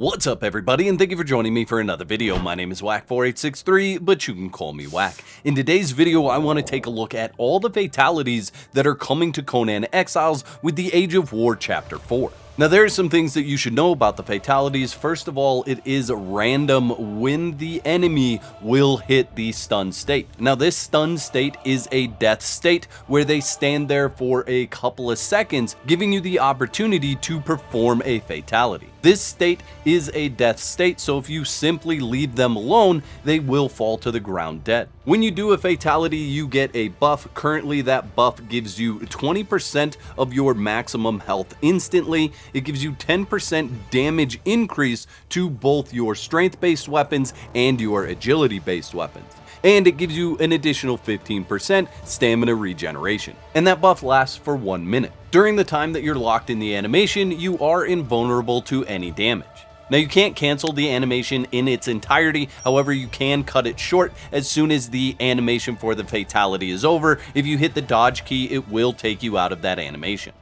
What's up everybody, and thank you for joining me for another video. My name is Whack4863, but you can call me Whack. In today's video, I want to take a look at all the fatalities that are coming to Conan Exiles with the Age of War Chapter 4. Now there are some things that you should know about the fatalities. First of all, it is random when the enemy will hit the stun state. Now this stun state is a death state where they stand there for a couple of seconds, giving you the opportunity to perform a fatality. This state is a death state, so if you simply leave them alone, they will fall to the ground dead. When you do a fatality, you get a buff. Currently, that buff gives you 20% of your maximum health instantly. It gives you 10% damage increase to both your strength-based weapons and your agility-based weapons. And it gives you an additional 15% stamina regeneration. And that buff lasts for 1 minute. During the time that you're locked in the animation, you are invulnerable to any damage. Now you can't cancel the animation in its entirety, however you can cut it short as soon as the animation for the fatality is over. If you hit the dodge key, it will take you out of that animation.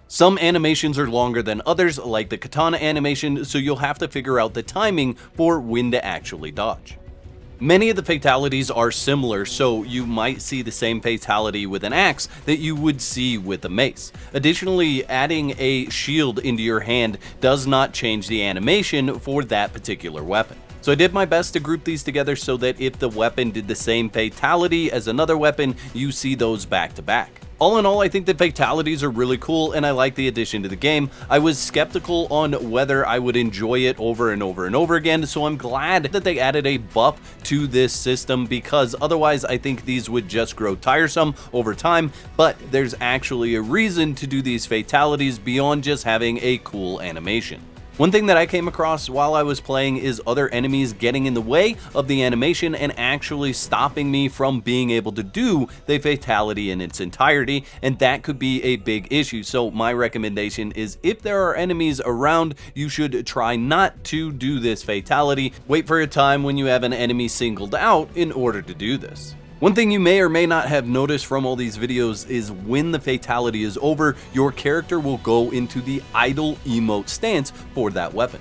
Some animations are longer than others, like the katana animation, so you'll have to figure out the timing for when to actually dodge. Many of the fatalities are similar, so you might see the same fatality with an axe that you would see with a mace. Additionally, adding a shield into your hand does not change the animation for that particular weapon. So I did my best to group these together so that if the weapon did the same fatality as another weapon, you see those back to back. All in all, I think the fatalities are really cool and I like the addition to the game. I was skeptical on whether I would enjoy it over and over and over again, so I'm glad that they added a buff to this system, because otherwise I think these would just grow tiresome over time. But there's actually a reason to do these fatalities beyond just having a cool animation. One thing that I came across while I was playing is other enemies getting in the way of the animation and actually stopping me from being able to do the fatality in its entirety, and that could be a big issue. So my recommendation is, if there are enemies around, you should try not to do this fatality. Wait for a time when you have an enemy singled out in order to do this. One thing you may or may not have noticed from all these videos is when the fatality is over, your character will go into the idle emote stance for that weapon.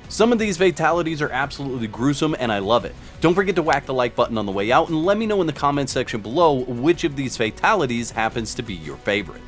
Some of these fatalities are absolutely gruesome and I love it. Don't forget to whack the like button on the way out and let me know in the comment section below which of these fatalities happens to be your favorite.